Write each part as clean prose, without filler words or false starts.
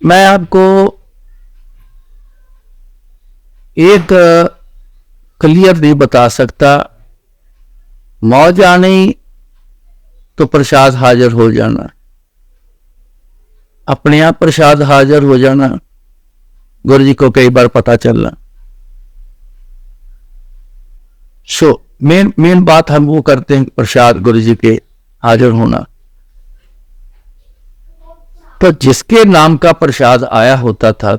मैं आपको एक क्लियर नहीं बता सकता। मौज आनी तो प्रसाद हाजिर हो जाना, अपने आप प्रसाद हाजिर हो जाना, गुरु जी को कई बार पता चलना। सो मेन बात हम वो करते हैं प्रसाद गुरु जी के हाजिर होना। तो जिसके नाम का प्रसाद आया होता था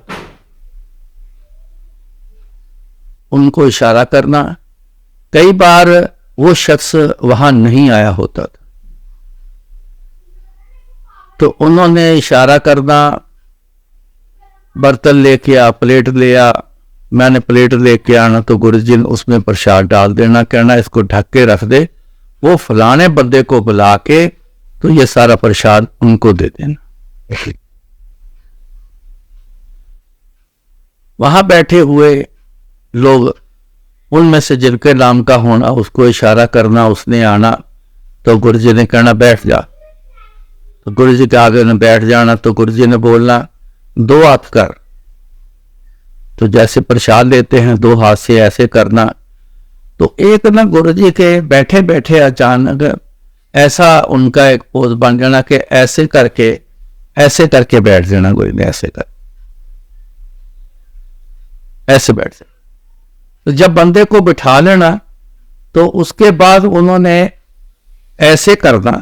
उनको इशारा करना। कई बार वो शख्स वहां नहीं आया होता था तो उन्होंने इशारा करना, बर्तन लेके आ, प्लेट ले आ। मैंने प्लेट लेके आना तो गुरुजी ने उसमें प्रसाद डाल देना, कहना इसको ढक के रख दे, वो फलाने बंदे को बुला के तो ये सारा प्रसाद उनको दे देना। वहां बैठे हुए लोग उनमें से जिनके नाम का होना उसको इशारा करना, उसने आना तो गुरुजी ने कहना बैठ जा, तो गुरुजी के आगे ने बैठ जाना। तो गुरुजी ने बोलना दो हाथ कर, तो जैसे प्रसाद लेते हैं दो हाथ से ऐसे करना। तो एक ना गुरुजी के बैठे बैठे अचानक ऐसा उनका एक पोज बन जाना कि ऐसे करके बैठ जाना। गुरु ने ऐसे बैठ जाना। तो जब बंदे को बिठा लेना तो उसके बाद उन्होंने ऐसे करना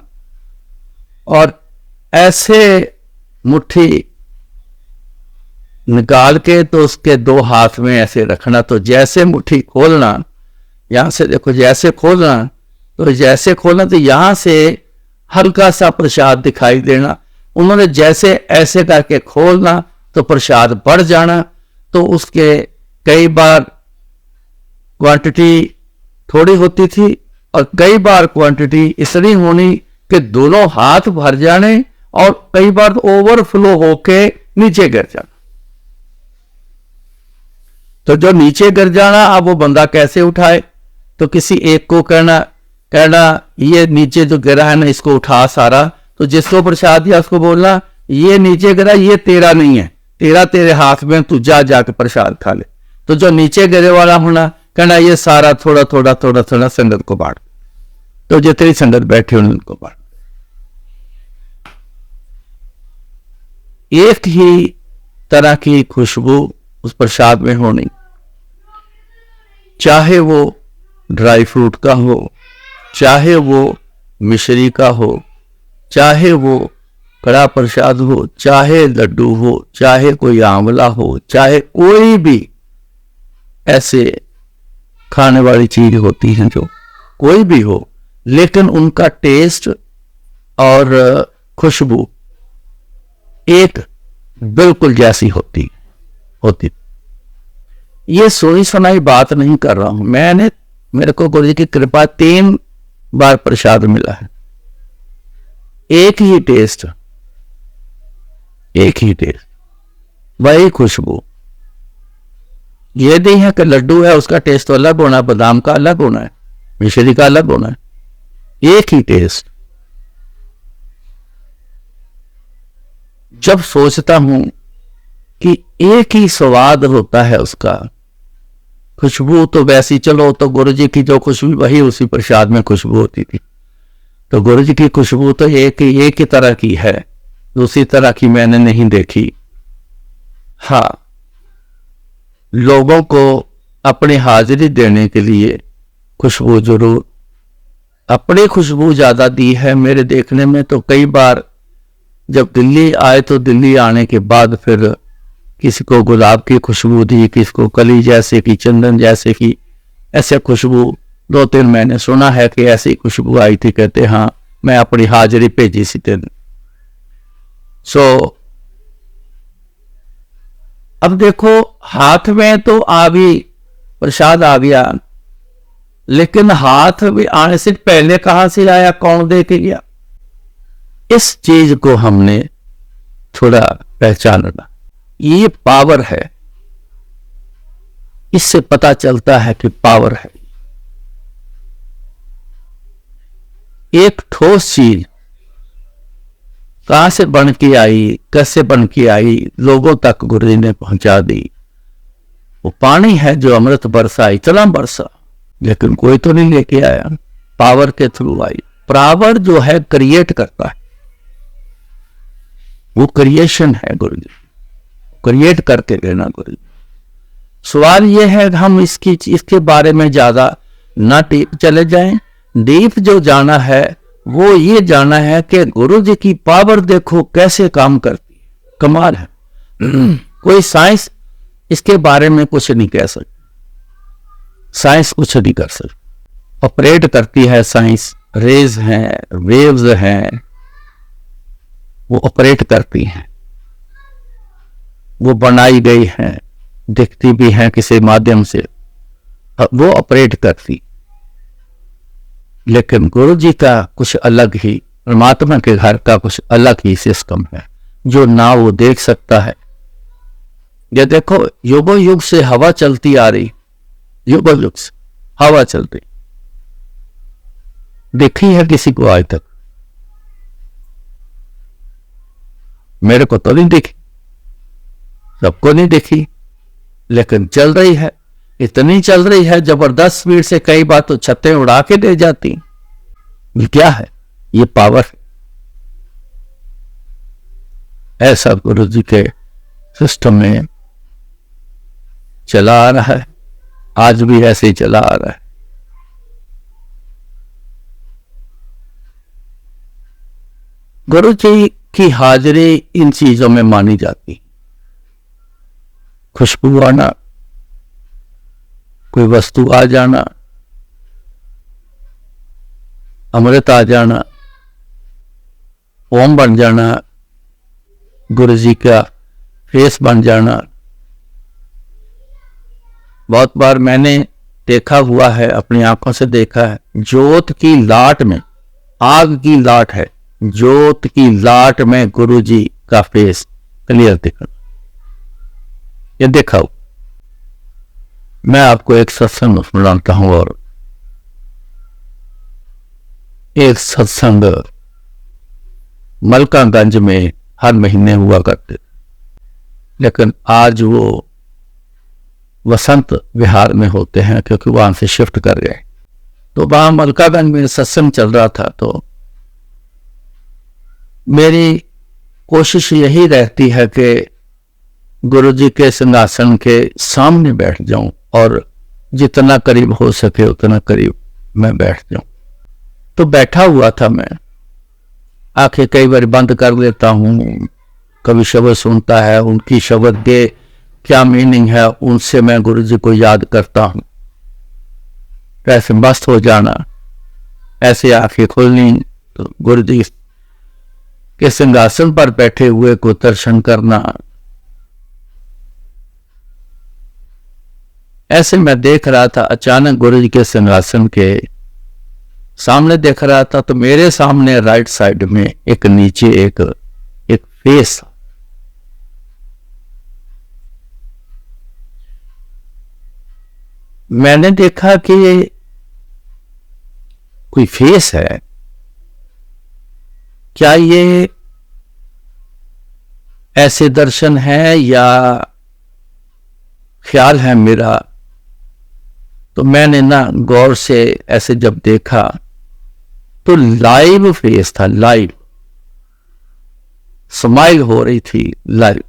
और ऐसे मुट्ठी निकाल के तो उसके दो हाथ में ऐसे रखना। तो जैसे मुट्ठी खोलना, यहां से देखो, जैसे खोलना तो यहां से हल्का सा प्रसाद दिखाई देना। उन्होंने जैसे ऐसे करके खोलना तो प्रसाद बढ़ जाना। तो उसके कई बार क्वांटिटी थोड़ी होती थी और कई बार क्वांटिटी इतनी होनी कि दोनों हाथ भर जाने और कई बार ओवरफ्लो होके नीचे गिर जाना। तो जो नीचे गिर जाना, अब वो बंदा कैसे उठाए? तो किसी एक को कहना ये नीचे जो गिरा है ना इसको उठा सारा। तो जिसको प्रसाद दिया उसको बोलना ये नीचे गिरा, ये तेरा नहीं है, तेरा तेरे हाथ में, तू जाके प्रसाद खा ले। तो जो नीचे गिरे वाला होना कहना ये सारा थोड़ा थोड़ा संगत को बांट। तो जितनी संगत बैठे उनको बांट। एक ही तरह की खुशबू उस प्रसाद में होनी, चाहे वो ड्राई फ्रूट का हो, चाहे वो मिश्री का हो, चाहे वो कड़ा प्रसाद हो, चाहे लड्डू हो, चाहे कोई आंवला हो, चाहे कोई भी ऐसे खाने वाली चीज होती है, जो कोई भी हो, लेकिन उनका टेस्ट और खुशबू एक बिल्कुल जैसी होती। ये सुनी सुनाई बात नहीं कर रहा हूं। मेरे को गुरु जी की कृपा 3 बार प्रसाद मिला है, एक ही टेस्ट, वही खुशबू। ये नहीं है कि लड्डू है उसका टेस्ट तो अलग होना, बादाम का अलग होना है, मिश्री का अलग होना है, एक ही टेस्ट। जब सोचता हूं कि एक ही स्वाद होता है उसका, खुशबू तो वैसी, चलो तो गुरु जी की जो खुशबू वही उसी प्रसाद में खुशबू होती थी। तो गुरु जी की खुशबू तो एक ही तरह की है, दूसरी तरह की मैंने नहीं देखी। हाँ, लोगों को अपनी हाजिरी देने के लिए खुशबू जरूर, अपनी खुशबू ज्यादा दी है मेरे देखने में। तो कई बार जब दिल्ली आए तो दिल्ली आने के बाद फिर किसी को गुलाब की खुशबू दी, किसी को कली जैसे की, चंदन जैसे की, ऐसे खुशबू 2-3 मैंने सुना है कि ऐसी खुशबू आई थी। कहते हाँ मैं अपनी हाजिरी भेजी सी तेन। सो अब देखो, हाथ में तो आ भी प्रसाद आ गया, लेकिन हाथ में आने से पहले कहां से आया, कौन दे के गया, इस चीज को हमने थोड़ा पहचानना। ये पावर है, इससे पता चलता है कि पावर है। एक ठोस चीज कहाँ से बन के आई, कैसे बन के आई, लोगों तक गुरु जी ने पहुंचा दी। वो पानी है जो अमृत बरसा, इतना बरसा, लेकिन कोई तो नहीं लेके आया। पावर के थ्रू आई। पावर जो है क्रिएट करता है, वो क्रिएशन है गुरु जी, क्रिएट करके देना गुरु जी। सवाल ये है कि हम इसके बारे में ज्यादा ना डीप चले जाएं। डीप जो जाना है वो ये जाना है कि गुरु जी की पावर देखो कैसे काम करती है, कमाल है। कोई साइंस इसके बारे में कुछ नहीं कह सकती, साइंस कुछ नहीं कर सकती। ऑपरेट करती है साइंस, रेज हैं, वेव्स हैं, वो ऑपरेट करती हैं, वो बनाई गई हैं, दिखती भी हैं किसी माध्यम से, वो ऑपरेट करती। लेकिन गुरु जी का कुछ अलग ही, परमात्मा के घर का कुछ अलग ही सिस्टम है जो ना वो देख सकता है। ये देखो, युगो युग से हवा चलती आ रही, युगो युग से हवा चलती, देखी है किसी को आज तक? मेरे को तो नहीं देखी, सबको नहीं देखी, लेकिन चल रही है। इतनी चल रही है जबरदस्त स्पीड से, कई बार तो छतें उड़ा के ले जाती। ये क्या है? ये पावर है। ऐसा गुरु जी के सिस्टम में चला आ रहा है, आज भी ऐसे ही चला आ रहा है। गुरु जी की हाजिरी इन चीजों में मानी जाती। खुशबू आना, कोई वस्तु आ जाना, अमृत आ जाना, ओम बन जाना, गुरु जी का फेस बन जाना। बहुत बार मैंने देखा हुआ है, अपनी आंखों से देखा है, ज्योत की लाट में, आग की लाट है, ज्योत की लाट में गुरु जी का फेस क्लियर दिखना, ये देखा हो। मैं आपको एक सत्संग सुनाता हूं, और एक सत्संग मलकागंज में हर महीने हुआ करते, लेकिन आज वो वसंत विहार में होते हैं क्योंकि वहां से शिफ्ट कर गए। तो वहां मलकागंज में सत्संग चल रहा था, तो मेरी कोशिश यही रहती है कि गुरु जी के सिंहासन के सामने बैठ जाऊं और जितना करीब हो सके उतना करीब मैं बैठ जाऊं। तो बैठा हुआ था मैं, आंखें कई बार बंद कर लेता हूं, कभी शब्द सुनता है, उनकी शब्द के क्या मीनिंग है उनसे मैं गुरु जी को याद करता हूं। ऐसे मस्त हो जाना, ऐसे आंखें खोलनी, तो गुरु जी के सिंहासन पर बैठे हुए को दर्शन करना। ऐसे मैं देख रहा था, अचानक गुरु जी के सिंहासन के सामने देख रहा था, तो मेरे सामने राइट साइड में एक नीचे एक फेस था। मैंने देखा कि कोई फेस है, क्या ये ऐसे दर्शन है या ख्याल है मेरा? तो मैंने ना गौर से ऐसे जब देखा तो लाइव फेस था, लाइव स्माइल हो रही थी, लाइव।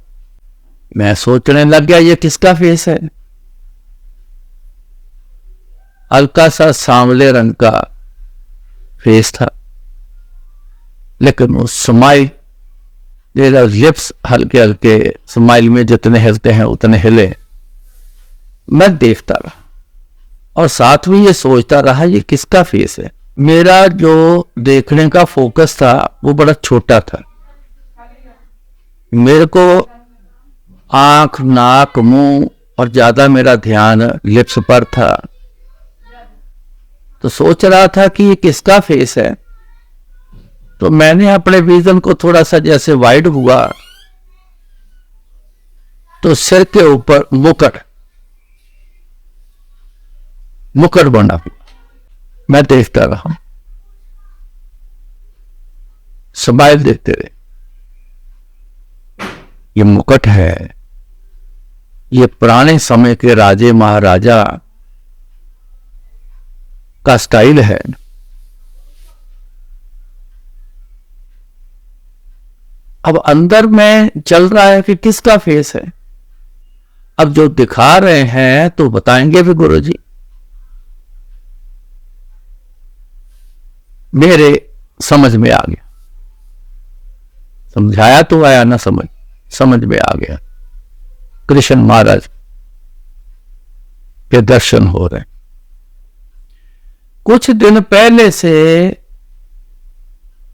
मैं सोचने लग गया ये किसका फेस है? हल्का सा सांवले रंग का फेस था, लेकिन वो स्माइल, लिप्स हल्के हल्के स्माइल में जितने हिलते हैं उतने हिले। मैं देखता रहा और साथ में ये सोचता रहा ये किसका फेस है। मेरा जो देखने का फोकस था वो बड़ा छोटा था, मेरे को आंख, नाक, मुंह और ज्यादा मेरा ध्यान लिप्स पर था। तो सोच रहा था कि ये किसका फेस है। तो मैंने अपने विजन को थोड़ा सा जैसे वाइड हुआ तो सिर के ऊपर मुकुट बना हुआ। मैं देखता रहा, स्माइल देखते रहे। ये मुकुट है, ये पुराने समय के राजे महाराजा का स्टाइल है। अब अंदर में चल रहा है कि किसका फेस है। अब जो दिखा रहे हैं तो बताएंगे भी गुरुजी। मेरे समझ में आ गया, समझाया तो आया ना, समझ में आ गया। कृष्ण महाराज के दर्शन हो रहे। कुछ दिन पहले से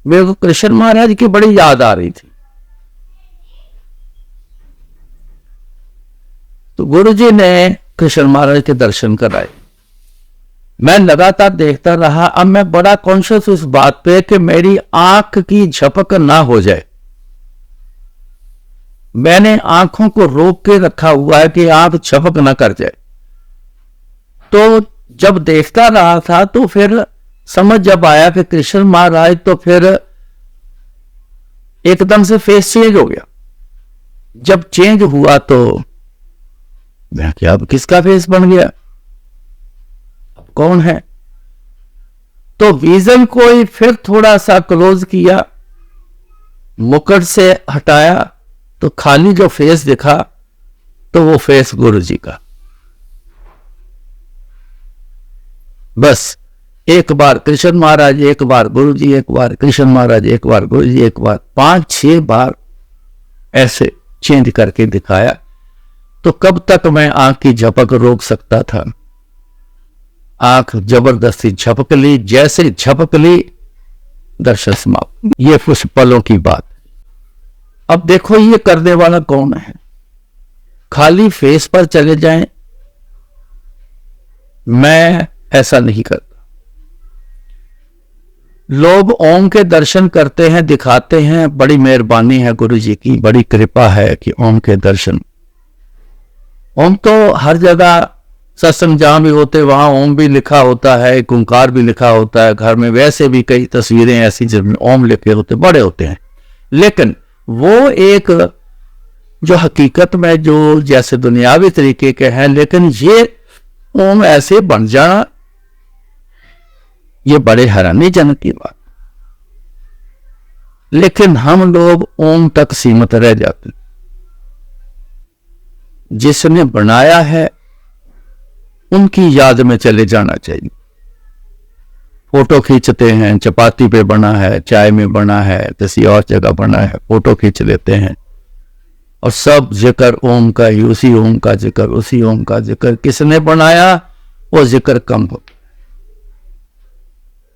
मेरे को कृष्ण महाराज की बड़ी याद आ रही थी, तो गुरुजी ने कृष्ण महाराज के दर्शन कराए। मैं लगातार देखता रहा। अब मैं बड़ा कॉन्शियस इस बात पे कि मेरी आंख की झपक ना हो जाए। मैंने आंखों को रोक के रखा हुआ है कि आंख झपक ना कर जाए। तो जब देखता रहा था तो फिर समझ जब आया कि कृष्ण महाराज, तो फिर एकदम से फेस चेंज हो गया। जब चेंज हुआ तो मैं क्या, अब किसका फेस बन गया, अब कौन है। तो विजन को ही फिर थोड़ा सा क्लोज किया, मुकुट से हटाया तो खाली जो फेस दिखा तो वो फेस गुरुजी का। बस एक बार कृष्ण महाराज, एक बार गुरुजी, एक बार कृष्ण महाराज, एक बार गुरुजी, एक बार 5-6 बार ऐसे चेंज करके दिखाया। तो कब तक मैं आंख की झपक रोक सकता था। आंख जबरदस्ती झपक ली, जैसे झपक ली दर्शन समाप्त। ये कुछ पलों की बात। अब देखो ये करने वाला कौन है। खाली फेस पर चले जाएं, मैं ऐसा नहीं करता। लोग ओम के दर्शन करते हैं, दिखाते हैं, बड़ी मेहरबानी है गुरुजी की, बड़ी कृपा है कि ओम के दर्शन। ओम तो हर जगह सत्संग जहां भी होते वहां ओम भी लिखा होता है, ओंकार भी लिखा होता है। घर में वैसे भी कई तस्वीरें ऐसी जिनमें ओम लिखे होते, बड़े होते हैं। लेकिन वो एक जो हकीकत में जो जैसे दुनियावी तरीके के हैं, लेकिन ये ओम ऐसे बन जाना, ये बड़े हैरानीजनक की बात। लेकिन हम लोग ओम तक सीमित रह जाते हैं। जिसने बनाया है उनकी याद में चले जाना चाहिए। फोटो खींचते हैं, चपाती पे बना है, चाय में बना है, किसी और जगह बना है, फोटो खींच लेते हैं और सब जिक्र ओम का ही, उसी ओम का जिक्र, उसी ओम का जिक्र। किसने बनाया वो जिक्र कम हो,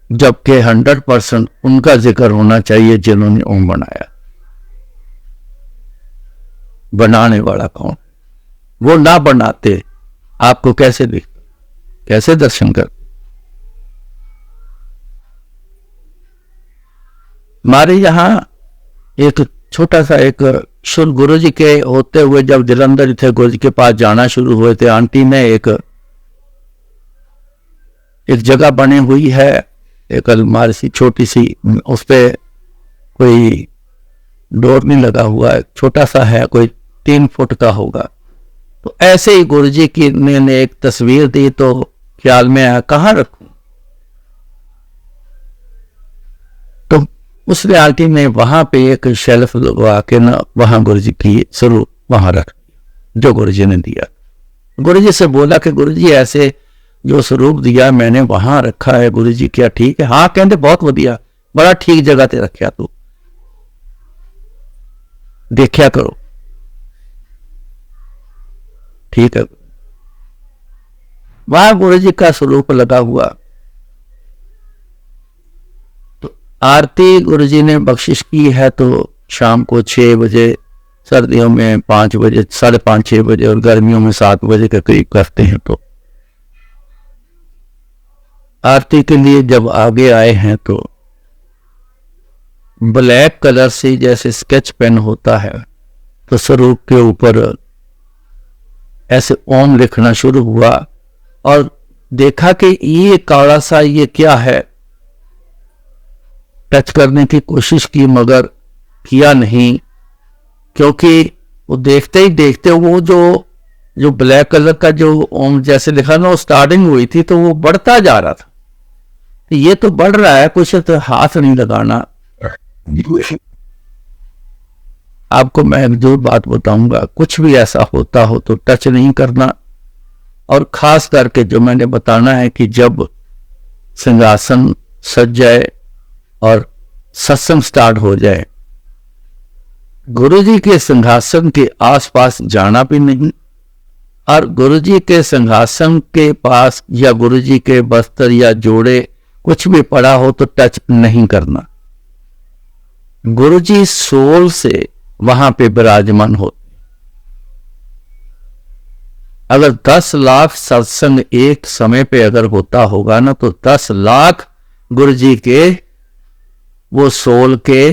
जबकि 100% उनका जिक्र होना चाहिए जिन्होंने ओम बनाया। बनाने वाला कौन, वो ना बनाते आपको कैसे दिखता, कैसे दर्शन कर। हमारे यहां एक छोटा सा एक शुरू गुरुजी के होते हुए जब जलंधर थे, गुरुजी के पास जाना शुरू हुए थे, आंटी ने एक जगह बनी हुई है, एक अलमारी सी छोटी सी, उस पे कोई डोर नहीं लगा हुआ है, छोटा सा है, कोई 3 फुट का होगा। तो ऐसे ही गुरुजी की ने एक तस्वीर दी तो ख्याल में आया कहां रखूं। तो उसने आंटी ने वहां पे एक शेल्फ लगवा के ना वहां गुरुजी की स्वरूप वहां रख दिया जो गुरुजी ने दिया। गुरुजी से बोला कि गुरुजी ऐसे जो स्वरूप दिया मैंने वहां रखा है, गुरुजी क्या ठीक है? हाँ कहते बहुत वधिया, बड़ा ठीक जगह ते रखा, तू देखा करो, ठीक है। वहां गुरुजी का स्वरूप लगा हुआ। तो आरती गुरुजी ने बख्शिश की है तो शाम को 6 बजे, सर्दियों में 5 बजे, 5:30-6 बजे और गर्मियों में 7 बजे के करीब करते हैं। तो आरती के लिए जब आगे आए हैं तो ब्लैक कलर से जैसे स्केच पेन होता है तो स्वरूप के ऊपर ऐसे ओम लिखना शुरू हुआ और देखा कि ये काला सा ये क्या है। टच करने की कोशिश की मगर किया नहीं, क्योंकि वो देखते ही देखते वो जो ब्लैक कलर का जो ओम जैसे लिखा ना, वो स्टार्टिंग हुई थी तो वो बढ़ता जा रहा था। तो ये तो बढ़ रहा है, कुछ तो हाथ नहीं लगाना। आपको मैं एक जो बात बताऊंगा, कुछ भी ऐसा होता हो तो टच नहीं करना। और खास करके जो मैंने बताना है कि जब सिंहासन सज जाए और सत्संग स्टार्ट हो जाए, गुरुजी के सिंहासन के आसपास जाना भी नहीं, और गुरुजी के सिंहासन के पास या गुरुजी के बस्तर या जोड़े कुछ भी पड़ा हो तो टच नहीं करना। गुरुजी सोल से वहां पे विराजमान होते। अगर 10 लाख सत्संग एक समय पे अगर होता होगा ना, तो 10 लाख गुरुजी के वो सोल के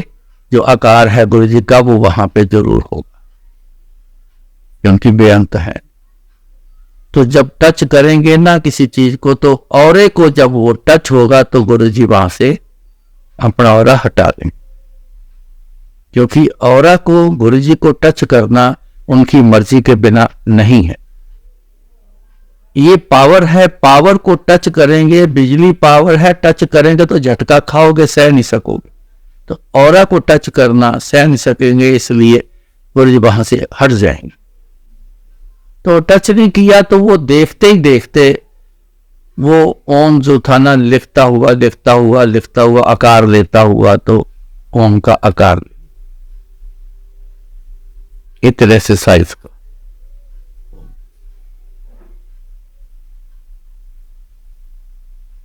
जो आकार है गुरुजी का, वो वहां पे जरूर होगा, क्योंकि बेअंत है। तो जब टच करेंगे ना किसी चीज को, तो औरे को जब वो टच होगा तो गुरुजी वहां से अपना औरा हटा देंगे, क्योंकि औरा को गुरुजी को टच करना उनकी मर्जी के बिना नहीं है। ये पावर है, पावर को टच करेंगे, बिजली पावर है, टच करेंगे तो झटका खाओगे, सह नहीं सकोगे। तो औरा को टच करना सह नहीं सकेंगे, इसलिए गुरुजी वहां से हट जाएंगे। तो टच नहीं किया तो वो देखते ही देखते वो ओम जो था ना, लिखता हुआ आकार लेता हुआ, तो ओम का आकार इतने से साइज का।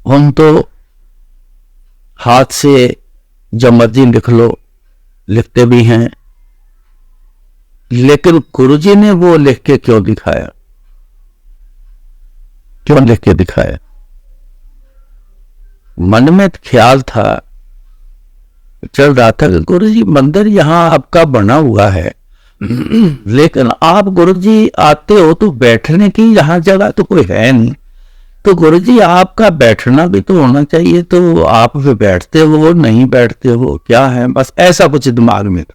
हम तो हाथ से जब मर्जी लिख लो, लिखते भी हैं, लेकिन गुरुजी ने वो लिख के क्यों दिखाया, क्यों लिख के दिखाया? मन में ख्याल था, चल रहा था कि गुरुजी मंदिर यहां आपका बना हुआ है, लेकिन आप गुरुजी आते हो तो बैठने की यहां जगह तो कोई है नहीं, तो गुरुजी आपका बैठना भी तो होना चाहिए, तो आप भी बैठते हो नहीं बैठते हो, क्या है? बस ऐसा कुछ दिमाग में था।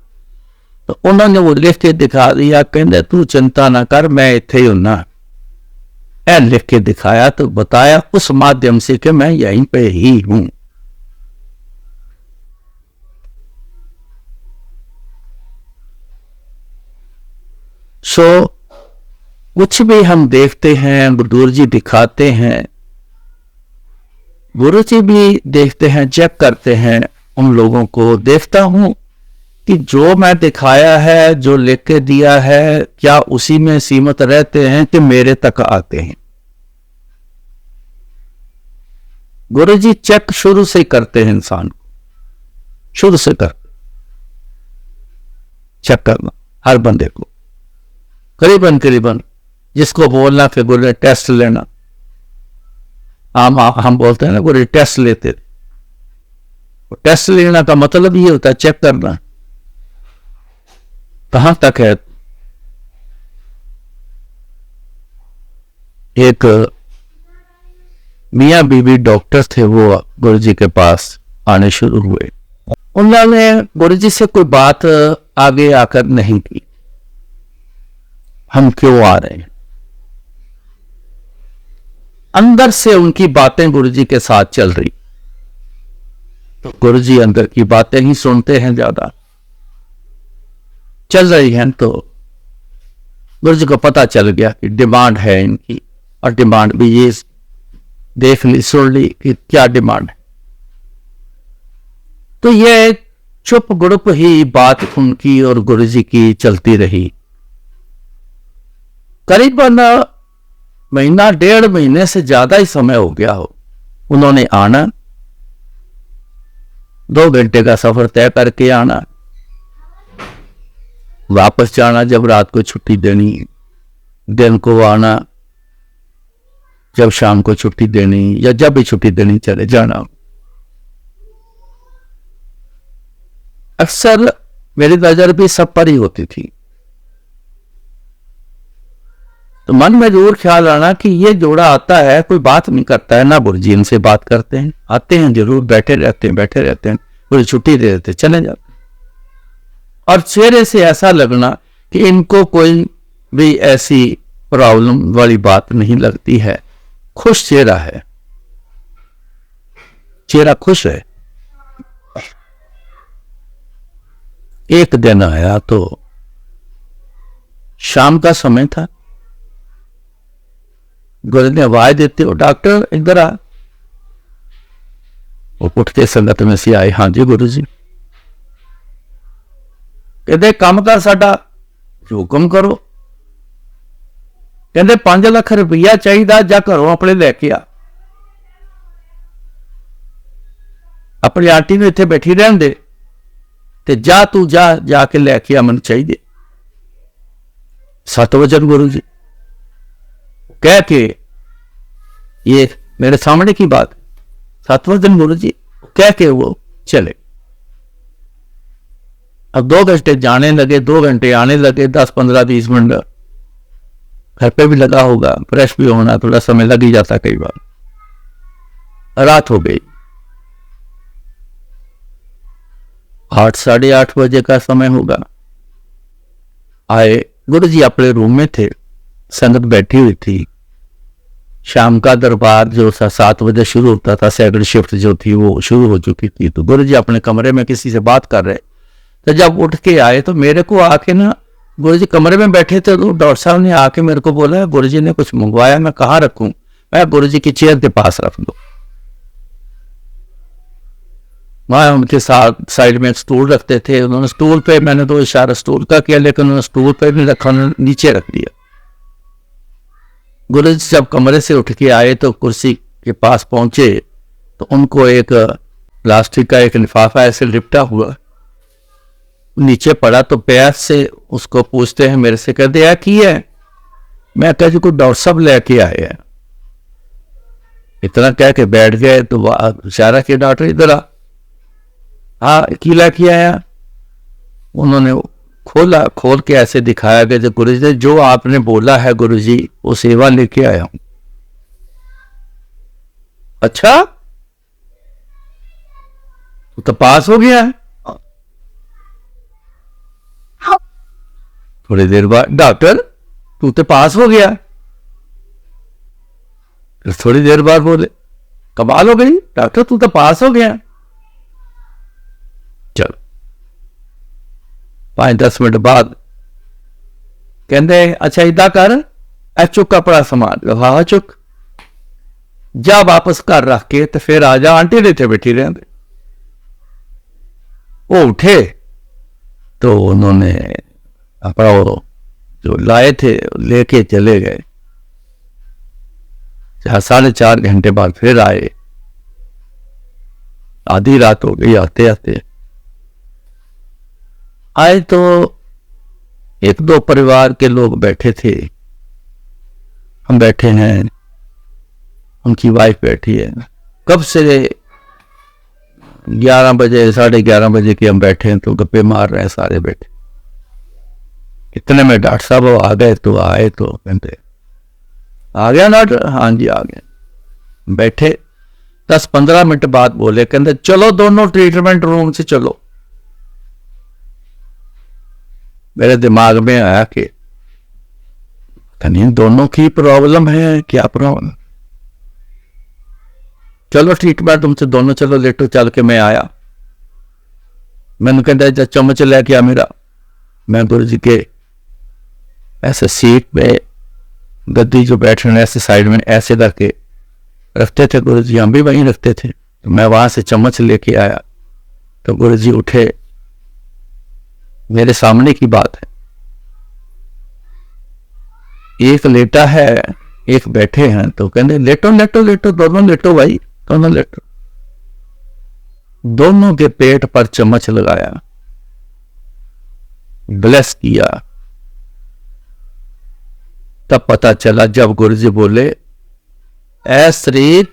तो उन्होंने वो लिख के दिखा दिया, कहते तू चिंता ना कर, मैं इत्थे ही हूं। ऐ लिख के दिखाया तो बताया उस माध्यम से कि मैं यहीं पे ही हूं। सो कुछ भी हम देखते हैं, गुरुजी दिखाते हैं, गुरुजी भी देखते हैं, चेक करते हैं उन लोगों को। देखता हूं कि जो मैं दिखाया है, जो लिख के दिया है, क्या उसी में सीमित रहते हैं कि मेरे तक आते हैं। गुरुजी चेक शुरू से करते हैं, इंसान को शुरू से करते, चेक करना हर बंदे को, करीबन जिसको बोलना फिर गुरु ने टेस्ट लेना। हम बोलते हैं ना गुरु टेस्ट लेते, टेस्ट लेना का मतलब ये होता है चेक करना कहां तक है। एक मियां बीबी डॉक्टर थे, वो गुरुजी के पास आने शुरू हुए। उन्होंने गुरुजी से कोई बात आगे आकर नहीं की, हम क्यों आ रहे हैं। अंदर से उनकी बातें गुरुजी के साथ चल रही, तो गुरुजी अंदर की बातें ही सुनते हैं, ज्यादा चल रही हैं। तो गुरुजी को पता चल गया कि डिमांड है इनकी, और डिमांड भी ये देख ली, सुन ली कि क्या डिमांड है। तो ये चुप ग्रुप ही बात उनकी और गुरुजी की चलती रही। करीबन महीना 1.5 महीने से ज्यादा ही समय हो गया हो। उन्होंने आना, 2 घंटे का सफर तय करके आना, वापस जाना जब रात को छुट्टी देनी, दिन को आना जब शाम को छुट्टी देनी, या जब भी छुट्टी देनी चले जाना। अक्सर मेरी नजर भी सब पर ही होती थी। तो मन में जरूर ख्याल आना कि ये जोड़ा आता है, कोई बात नहीं करता है ना। गुरुजी इनसे बात करते हैं, आते हैं जरूर, बैठे रहते हैं, पूरी छुट्टी दे देते, चले जाते। और चेहरे से ऐसा लगना कि इनको कोई भी ऐसी प्रॉब्लम वाली बात नहीं लगती है। खुश चेहरा है, चेहरा खुश है। एक दिन आया तो शाम का समय था, गुरु ने आवाज देते हो डॉक्टर इधर आ। वो उठ के संगत में से आए। हाँ जी गुरु जी। कहते काम कर साडा, हुक्म करो। कहते 5 लाख रुपया चाहिए, जा घरों अपने लैके आ, अपनी आंटी ने इत्थे बैठी रहन दे ते जा तू जा जाके लैके आ, मैनूं चाहिए। 7 वजन गुरु जी कह के, ये मेरे सामने की बात, 7 वजन गुरु जी कह के वो चले। अब 2 घंटे जाने लगे, 2 घंटे आने लगे, 10-15-20 मिनट घर पे भी लगा होगा, फ्रेश भी होना, थोड़ा समय लग ही जाता कई बार। रात हो गई, 8-8:30 बजे का समय होगा। आए गुरु जी अपने रूम में थे, संगत बैठी हुई थी। शाम का दरबार जो 7 बजे शुरू होता था, सेकंड शिफ्ट जो थी वो शुरू हो चुकी थी। तो गुरु जी अपने कमरे में किसी से बात कर रहे, तो जब उठ के आए तो मेरे को आके ना, गुरु जी कमरे में बैठे थे, तो डॉक्टर साहब ने आके मेरे को बोला गुरु जी ने कुछ मंगवाया, मैं कहाँ रखूं? मैं गुरु जी की चेयर के पास रख दो। वहां उनके साथ साइड में एक स्टूल रखते थे, उन्होंने स्टूल पे, मैंने तो इशारा स्टूल का किया, लेकिन उन्होंने स्टूल पे नहीं रखा, उन्होंने नीचे रख दिया। गुरु जी जब कमरे से उठ के आए तो कुर्सी के पास पहुंचे तो उनको एक प्लास्टिक का एक लिफाफा ऐसे लिपटा हुआ नीचे पड़ा, तो पैर से उसको पूछते हैं मेरे से, कहते हैं की है? मैं कह जी कोई डॉक्टर साहब लेके आए हैं। इतना कह के बैठ गए तो इशारा किया डॉक्टर इधर आ। हाँ की लेके आया? उन्होंने खोला, खोल के ऐसे दिखाया कि गुरु जी जो आपने बोला है गुरु जी वो सेवा लेके आया हूं। अच्छा तो पास हो गया है। थोड़ी देर बाद डॉक्टर तू तो पास हो गया। फिर थोड़ी देर बाद बोले कमाल हो गई डॉक्टर, तू तो पास हो गया। चलो 5-10 मिनट बाद कहते अच्छा इदा कर, ए चुक अपना समान, लिफाफा चुक, जा वापस घर रख के तो फिर आ जा, आंटी ने इतने बैठी रहते। वो उठे तो उन्होंने अपना वो जो लाए थे लेके चले गए। 4.5 घंटे बाद फिर आए, आधी रात हो गई आते आते। आए तो 1-2 परिवार के लोग बैठे थे, हम बैठे हैं, उनकी वाइफ बैठी है। कब से 11 बजे 11:30 बजे के हम बैठे हैं, तो गप्पे मार रहे हैं सारे बैठे। इतने में डॉक्टर साहब आ गए, तो आए तो कहते आ गया डॉक्टर? हाँ जी आ गया। बैठे 10-15 मिनट बाद बोले, कहते चलो दोनों ट्रीटमेंट रूम से चलो। मेरे दिमाग में आया कि नहीं दोनों की प्रॉब्लम है, क्या प्रॉब्लम? चलो ट्रीटमेंट रूम से दोनों चलो, लेटो। चल के मैं आया, मैंने कहता चम्मच लेके आ मेरा। मैं गुरु जी के ऐसे सीट पे गद्दी जो बैठने ऐसे साइड में ऐसे करके रखते थे, गुरु जी हम भी वहीं रखते थे। तो मैं वहां से चम्मच लेके आया तो गुरु जी उठे, मेरे सामने की बात है, एक लेटा है एक बैठे हैं, तो कहते लेटो लेटो लेटो, दोनों लेटो भाई, दोनों लेटो। दोनों के पेट पर चम्मच लगाया, ब्लेस किया। तब पता चला जब गुरु जी बोले ऐ शरीर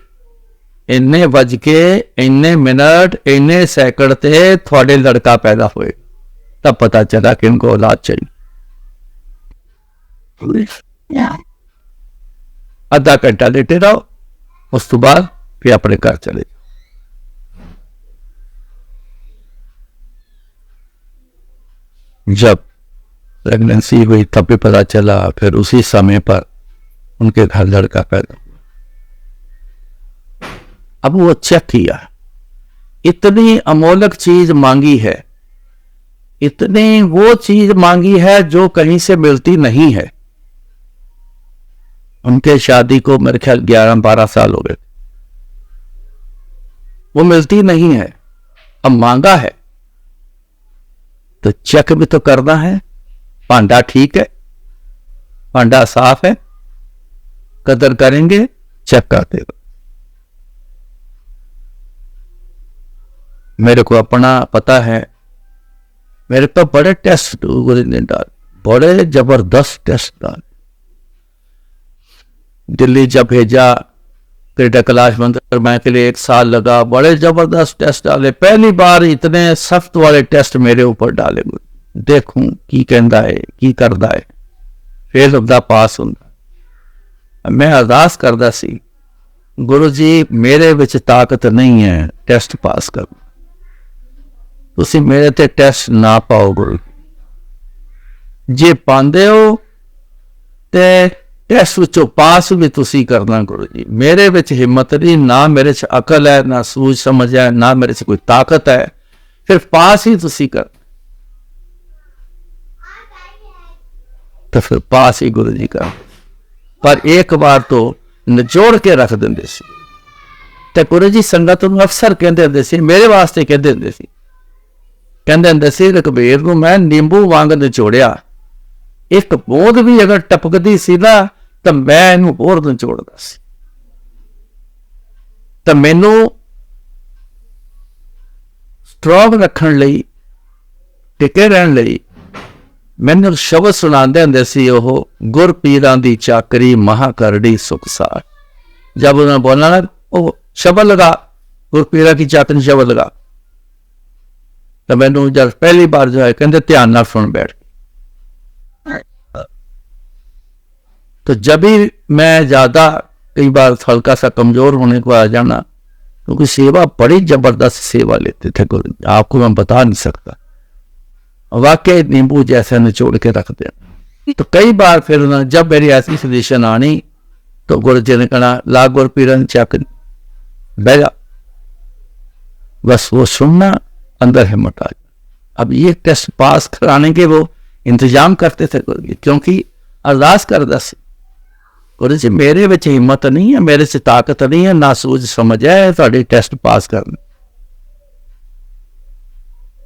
इन्ने बज के इन्ने मिनट इन्ने सैकड़ ते थोड़े लड़का पैदा हुए। तब पता चला कि इनको औलाद चाहिए। आधा घंटा लेटे रहो, उस तो बाद फिर अपने घर चले। जब प्रेगनेंसी हुई तब भी पता चला, फिर उसी समय पर उनके घर लड़का पैदा हुआ। अब वो चेक किया, इतनी अमोलक चीज मांगी है, इतनी वो चीज मांगी है जो कहीं से मिलती नहीं है। उनके शादी को मेरे ख्याल 11-12 साल हो गए, वो मिलती नहीं है। अब मांगा है तो चेक भी तो करना है, भांडा ठीक है, भांडा साफ है, कदर करेंगे, चेक कर देगा। मेरे को अपना पता है, मेरे पे बड़े टेस्ट ने डाले, बड़े जबरदस्त टेस्ट डाले। दिल्ली जब भेजा क्रिटिकल मैं के लिए 1 साल लगा, बड़े जबरदस्त टेस्ट डाले। पहली बार इतने सख्त वाले टेस्ट मेरे ऊपर डाले, देखूं की कहता है की करता है, फिर अपना पास होंगे। मैं अरदास करता सी, गुरु जी मेरे विच ताकत नहीं है टेस्ट पास करना, तुसी मेरे ते टेस्ट ना पाओ गुरु, जे पांदे हो ते टेस्ट विचों पास भी तुसी करना गुरु जी। मेरे विच हिम्मत नहीं, ना मेरे च अकल है, ना सूझ समझ है, ना मेरे च कोई ताकत है, सिर्फ पास ही तुसी कर। तो फिर पास ही गुरु जी कर। पर एक बार तो निचोड़ के रख देंगे सी, ते गुरु जी संगत नूं अफसर कहते होंदे सी, मेरे वास्ते कहते होंदे सी, कहते होंदे सी रघबीर नूं मैं नींबू वांग निचोड़िया, एक बूंद भी अगर टपकदी सी ना तो मैं इनू होर निचोड़दा सी। तो मैनू स्ट्रॉन्ग रखण लई, टिके रहण लई मैनू शब्द सुनाते होंदे सी, ओह गुर पीरां दी चाकरी महा करड़ी सुखसार। जब उन्होंने बोलना ना, वो शब्द लगा, गुर पीरा की चाकरी शब्द लगा, तो मैनू जब पहली बार जो है कहते ध्यान नाल सुन बैठ। तो जब भी मैं ज्यादा कई बार हल्का सा कमजोर होने को आ जाना, क्योंकि सेवा बड़ी जबरदस्त सेवा लेते थे गुरु, आपको मैं बता नहीं सकता, वाकई नींबू जैसा निचोड़ के रख देना। तो कई बार फिर जब मेरी ऐसी सिचुएशन आनी तो गुरु जी ने कहना, ला गुर पीरन चक बह जा, बस वो सुनना, अंदर हिम्मत आ जाए। अब ये टेस्ट पास कराने के वो इंतजाम करते थे गुरु जी, क्योंकि अरदास करदा सी, गुरु जी मेरे विच हिम्मत नहीं है, मेरे से ताकत नहीं है, ना सूझ समझ है थोड़े टेस्ट पास करने,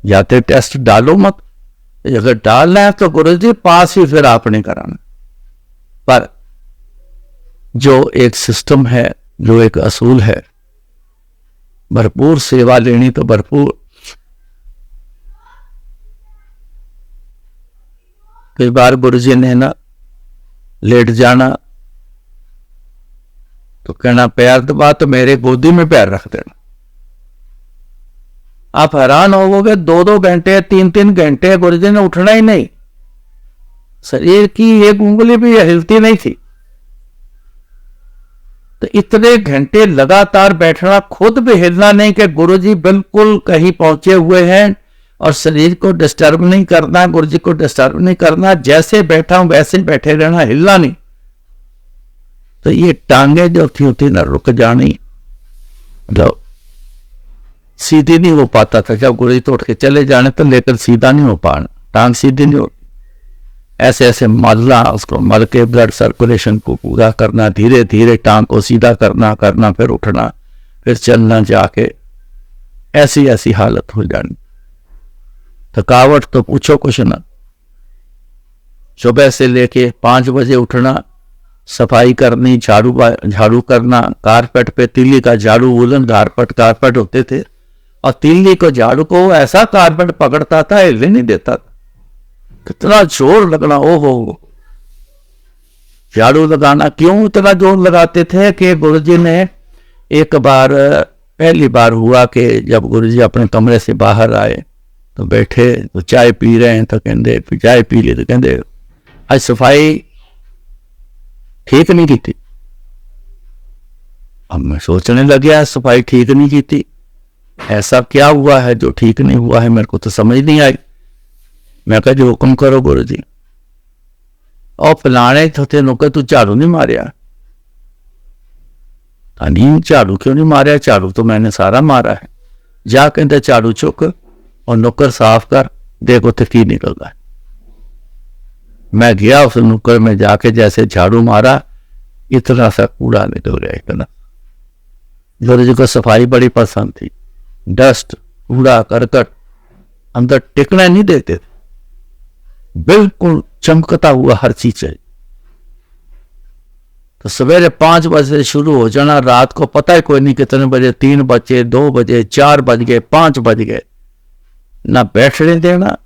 या तो टेस्ट डालो मत, अगर डालना है तो गुरु जी पास ही फिर आपने कराना। पर जो एक सिस्टम है, जो एक असूल है, भरपूर सेवा लेनी तो भरपूर। कई बार गुरु जी ने ना लेट जाना तो कहना पैर दबा, तो मेरे गोदी में पैर रख देना। आप हैरान होवोगे, 2-2 घंटे 3-3 घंटे गुरु जी ने उठना ही नहीं, शरीर की एक उंगली भी हिलती नहीं थी। तो इतने घंटे लगातार बैठना, खुद भी हिलना नहीं कि गुरु जी बिल्कुल कहीं पहुंचे हुए हैं, और शरीर को डिस्टर्ब नहीं करना, गुरु जी को डिस्टर्ब नहीं करना, जैसे बैठा हूं वैसे बैठे रहना, हिलना नहीं। तो ये टांगे जो थी ना रुक जानी, मतलब सीधी नहीं हो पाता था। जब गुरु जी तो उठ के चले जाने तो लेकर सीधा नहीं हो पाना, टांग सीधी नहीं हो, ऐसे ऐसे मलना, उसको मल के ब्लड सर्कुलेशन को पूरा करना, धीरे धीरे टांग को सीधा करना, फिर उठना, फिर चलना जाके, ऐसी ऐसी हालत हो जानी। थकावट तो पूछो कुछ ना। सुबह से लेके 5 बजे उठना, सफाई करनी, झाड़ू करना, कारपेट पे तिल्ली का झाड़ू, वुलन कारपेट होते थे, और तिल्ली को झाड़ू को ऐसा कारपेट पकड़ता था, हिलने नहीं देता था, कितना जोर लगना। ओहो, झाड़ू लगाना क्यों इतना जोर लगाते थे कि गुरु जी ने एक बार, पहली बार हुआ कि जब गुरु जी अपने कमरे से बाहर आए तो बैठे, तो चाय पी रहे हैं, तो कहते चाय पी ली, तो कहते आज सफाई ठीक नहीं की थी। अब मैं सोचने लग गया, सफाई ठीक नहीं की थी, ऐसा क्या हुआ है जो ठीक नहीं हुआ है, मेरे को तो समझ नहीं आई। मैं कहा जो हुक्म करो गुरु जी। और फलाने थे नुक्कर तू झाड़ू नहीं मारिया, नहीं झाड़ू क्यों नहीं मारिया, झाड़ू तो मैंने सारा मारा है, जा कहते झाड़ू चुक और नुक्कर साफ कर, देखो तो की निकलता है। मैं गया उस नुक्कर में जाके जैसे झाड़ू मारा इतना सा कूड़ा निकल गया। इतना गुरु जी को सफाई बड़ी पसंद थी, डस्ट कूड़ा करकट अंदर टिकना नहीं देते थे, बिल्कुल चमकता हुआ हर चीज है। तो सवेरे 5 बजे शुरू हो जाना, रात को पता ही कोई नहीं कितने बजे, 3 बजे 2 बजे 4 बज गए 5 बज गए, ना बैठने देना,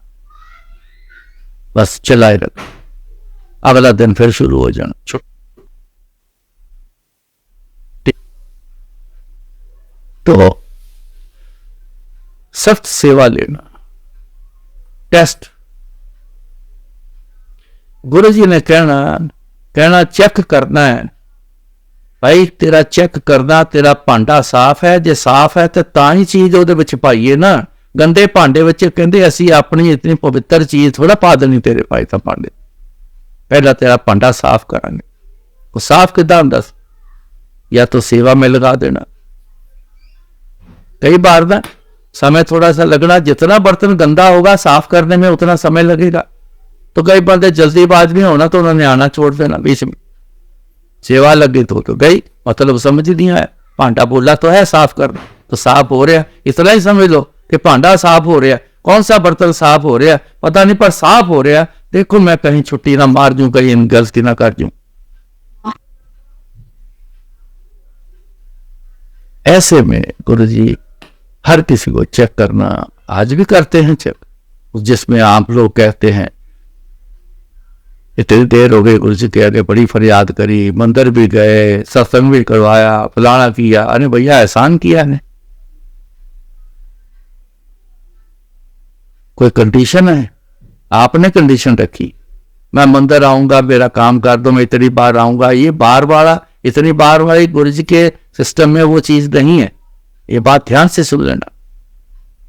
बस चलाए रख, अगला दिन फिर शुरू हो जाना। तो सख्त सेवा लेना, टेस्ट। गुरु जी ने कहना चेक करना है भाई, तेरा चेक करना, तेरा भांडा साफ है, जे साफ है तो ता ही चीज ਉਹਦੇ ਵਿੱਚ ਪਾਈਏ ना, गंदे भांडे ਵਿੱਚ ਕਹਿੰਦੇ ਅਸੀਂ अपनी इतनी पवित्र चीज थोड़ा पा देनी तेरे पाए ਤਾਂ भांडे, पहला तेरा भांडा साफ करांगे। वो साफ किदा ਹੁੰਦਾ, या तो सेवा में लगा देना। कई बार ना समय थोड़ा सा लगना, जितना बर्तन गंदा होगा साफ करने में उतना समय लगेगा, तो कई बंदे जल्दीबाज भी होना तो उन्होंने आना छोड़ देना बीच में, सेवा लगी तो गई, मतलब समझ नहीं आया, भांडा बोला तो है साफ करना, तो साफ हो रहा, इतना ही समझ लो कि भांडा साफ हो रहा, कौन सा बर्तन साफ हो रहा पता नहीं, पर साफ हो रहा। देखो मैं कहीं छुट्टी ना मार दूं, कहीं गलती ना कर दूं। ऐसे में गुरु जी हर किसी को चेक करना, आज भी करते हैं चेक, जिसमें आप लोग कहते हैं इतनी देर हो गई, गुरु जी के आगे बड़ी फरियाद करी, मंदिर भी गए, सत्संग भी करवाया, फलाना किया, अरे भैया एहसान किया ने, कोई कंडीशन है, आपने कंडीशन रखी, मैं मंदिर आऊंगा मेरा काम कर दो, मैं इतनी बार आऊंगा, ये बार वाला इतनी बार वाली गुरु जी के सिस्टम में वो चीज नहीं है। ये बात ध्यान से सुन लेना,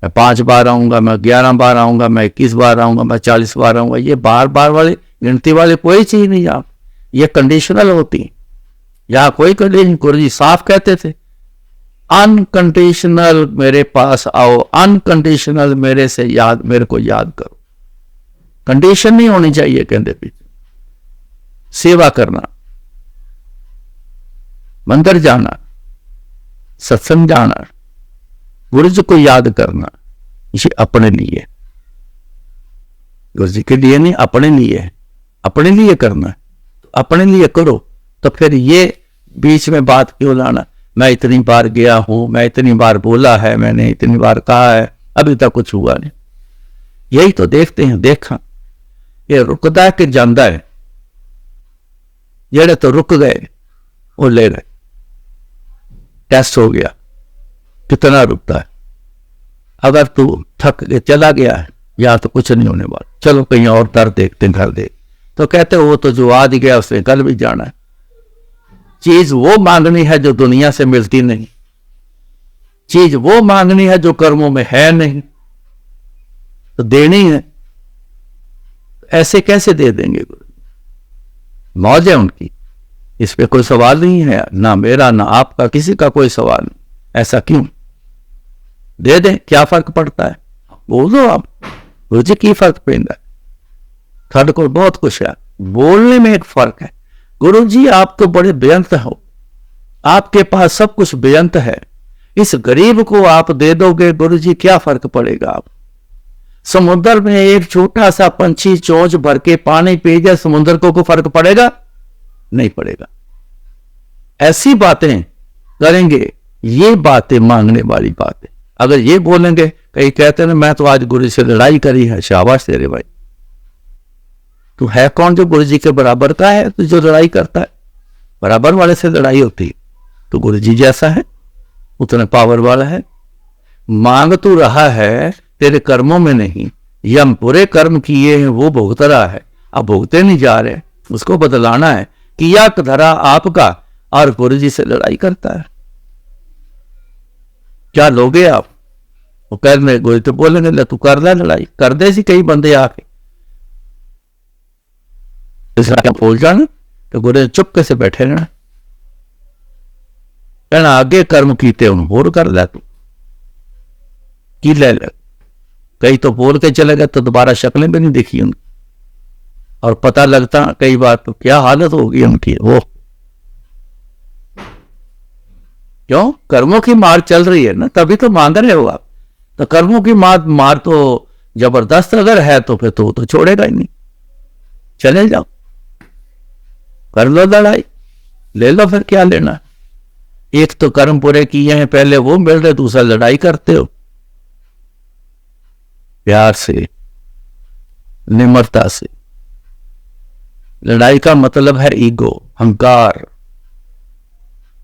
मैं 5 बार आऊंगा, मैं 11 बार आऊंगा, मैं 21 बार आऊंगा, मैं 40 बार आऊंगा, ये बार बार वाली गिनती वाले कोई चीज नहीं, आप ये कंडीशनल होती, यहां कोई कंडीशन। गुरु जी साफ कहते थे अनकंडीशनल मेरे पास आओ, अनकंडीशनल मेरे को याद करो, कंडीशन नहीं होनी चाहिए। कहते पीछे सेवा करना, मंदिर जाना, सत्संग जाना, गुरु जी को याद करना, इसे अपने लिए, गुरु जी के लिए नहीं, अपने लिए, अपने लिए करना, तो अपने लिए करो। तो फिर ये बीच में बात क्यों लाना, मैं इतनी बार गया हूं, मैं इतनी बार बोला है, मैंने इतनी बार कहा है, अभी तक कुछ हुआ नहीं। यही तो देखते हैं, देखा ये रुकता है कि जाता है, जेड़े तो रुक गए वो ले गए, टेस्ट हो गया कितना रुकता है। अगर तू थक के चला गया है या तो कुछ नहीं होने वाला, चलो कहीं और दर देखते हैं, घर देख, तो कहते वो तो जो आज गया उसने कल भी जाना है। चीज वो मांगनी है जो दुनिया से मिलती नहीं, चीज वो मांगनी है जो कर्मों में है नहीं, तो देनी है। ऐसे कैसे दे देंगे गुरु, मौज है उनकी, इस पे कोई सवाल नहीं है, ना मेरा ना आपका, किसी का कोई सवाल नहीं। ऐसा क्यों, दे दें, क्या फर्क पड़ता है, बोलो आप, गुरु जी की फर्क पैदा है, थोड़े को बहुत कुछ है, बोलने में एक फर्क है। गुरु जी आप तो बड़े बेअंत हो, आपके पास सब कुछ बेअंत है, इस गरीब को आप दे दोगे गुरु जी, क्या फर्क पड़ेगा। आप समुद्र में एक छोटा सा पंछी चोंच भर के पानी पी जाए, समुद्र को फर्क पड़ेगा, नहीं पड़ेगा। ऐसी बातें करेंगे, ये बातें मांगने वाली बातें। अगर ये बोलेंगे, कई कहते हैं मैं तो आज गुरु से लड़ाई करी है, शाबाश तेरे भाई, तू है कौन जो गुरु जी के बराबर का है, तो जो लड़ाई करता है, बराबर वाले से लड़ाई होती है, तो गुरु जी जैसा है, उतना पावर वाला है। मांग तू रहा है तेरे कर्मों में नहीं, या बुरे कर्म किए हैं वो भुगत रहा है, अब भुगते नहीं जा रहे, उसको बदलाना है। किया धरा आपका और गुरु जी से लड़ाई करता है, क्या लोगे आप। वो कहने गुरु तो बोलेंगे तू कर ले लड़ाई, कर दे सी कई बंदे आके, भूल जाना तो गुरु चुप कैसे बैठे रहना, कहना आगे कर्म कीते हूं होर कर लै तू की ले ले। कई तो बोल के चले गए तो दोबारा शक्लें भी नहीं दिखी उनकी, और पता लगता कई बार तो क्या हालत होगी उनकी। वो क्यों, कर्मों की मार चल रही है ना, तभी तो मांग रहे हो आप। तो कर्मों की मार तो जबरदस्त अगर है तो फिर तो छोड़ेगा ही नहीं। चले जाओ, कर लो लड़ाई, ले लो, फिर क्या लेना। एक तो कर्म पूरे किए हैं, पहले वो मिल रहे, दूसरा लड़ाई करते हो। प्यार से, निम्रता से। लड़ाई का मतलब है ईगो, अहंकार।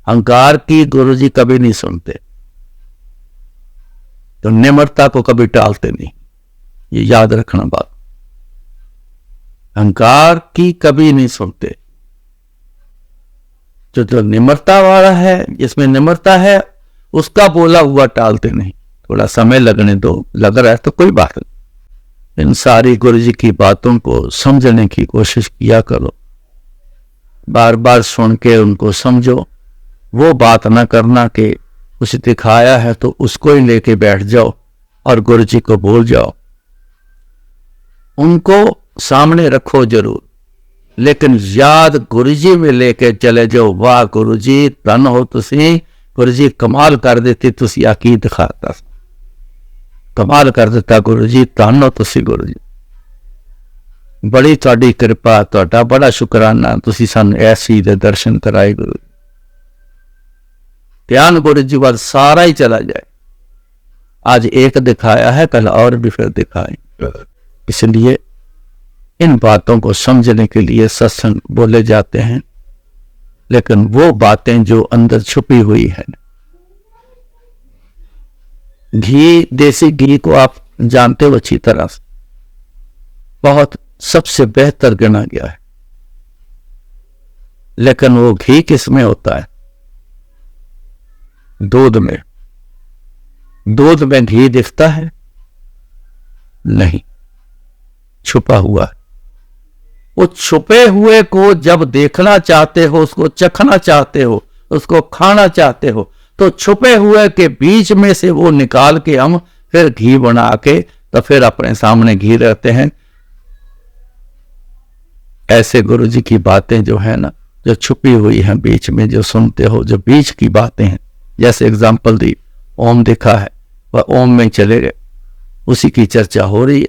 अहंकार की गुरुजी कभी नहीं सुनते, तो निम्रता को कभी टालते नहीं, ये याद रखना बात। अहंकार की कभी नहीं सुनते। जो निम्रता वाला है, जिसमें निम्रता है, उसका बोला हुआ टालते नहीं। थोड़ा समय लगने दो, लग रहा है तो कोई बात नहीं। इन सारी गुरुजी की बातों को समझने की कोशिश किया करो, बार बार सुन के उनको समझो। वो बात ना करना कि कुछ दिखाया है तो उसको ही लेके बैठ जाओ और गुरुजी को भूल जाओ। उनको सामने रखो जरूर, लेकिन याद गुरुजी में लेके चले जाओ। वाह गुरुजी धन हो तुसी, गुरुजी कमाल कर देते, तुसी आ की दिखाता, कमाल कर दिता गुरुजी, धन हो तुसी गुरुजी, बड़ी तुहाडी कृपा, तुहाडा बड़ा शुकराना, तुसी सानू ऐसी दे दर्शन कराए गुरु। ध्यान गुरुजी वाल सारा ही चला जाए। आज एक दिखाया है, कल और भी फिर दिखाए। इसलिए इन बातों को समझने के लिए सत्संग बोले जाते हैं, लेकिन वो बातें जो अंदर छुपी हुई है। घी, देसी घी को आप जानते हो अच्छी तरह से, बहुत सबसे बेहतर गिना गया है, लेकिन वो घी किस में होता है? दूध में। दूध में घी दिखता है? नहीं, छुपा हुआ है। वो छुपे हुए को जब देखना चाहते हो, उसको चखना चाहते हो, उसको खाना चाहते हो, तो छुपे हुए के बीच में से वो निकाल के हम फिर घी बना के तो फिर अपने सामने घी रहते हैं। ऐसे गुरुजी की बातें जो है ना, जो छुपी हुई हैं बीच में, जो सुनते हो, जो बीच की बातें हैं। जैसे एग्जाम्पल दी, ओम दिखा है, वह ओम में चले गए, उसी की चर्चा हो रही है।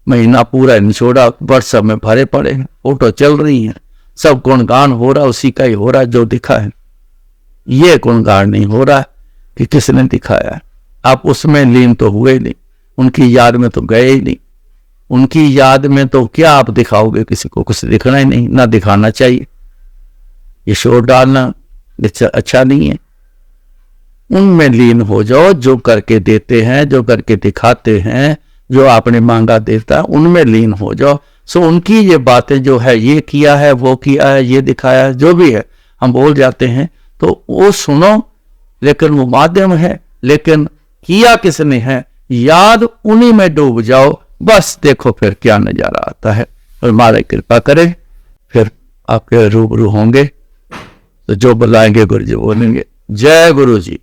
महीना पूरा निचोड़ा व्हाट्सएप में भरे पड़े हैं, फोटो चल रही हैं, सब गुणगान हो रहा, उसी का ही हो रहा जो दिखा है। ये गुणगान नहीं हो रहा कि किसने दिखाया है। आप उसमें लीन तो हुए नहीं, उनकी याद में तो गए ही नहीं। उनकी याद में तो क्या आप दिखाओगे किसी को? कुछ दिखना ही नहीं, ना दिखाना चाहिए। ये शोर डालना अच्छा नहीं है। उनमें लीन हो जाओ, जो करके देते हैं, जो करके दिखाते हैं, जो आपने मांगा देता है, उनमें लीन हो जाओ। सो उनकी ये बातें जो है, ये किया है, वो किया है, ये दिखाया है, जो भी है हम बोल जाते हैं, तो वो सुनो, लेकिन वो माध्यम है, लेकिन किया किसने है, याद उन्हीं में डूब जाओ। बस देखो फिर क्या नजारा आता है। और हमारी कृपा करे, फिर आपके रूबरू होंगे, तो जो बुलाएंगे गुरु जी बोलेंगे। जय गुरु जी।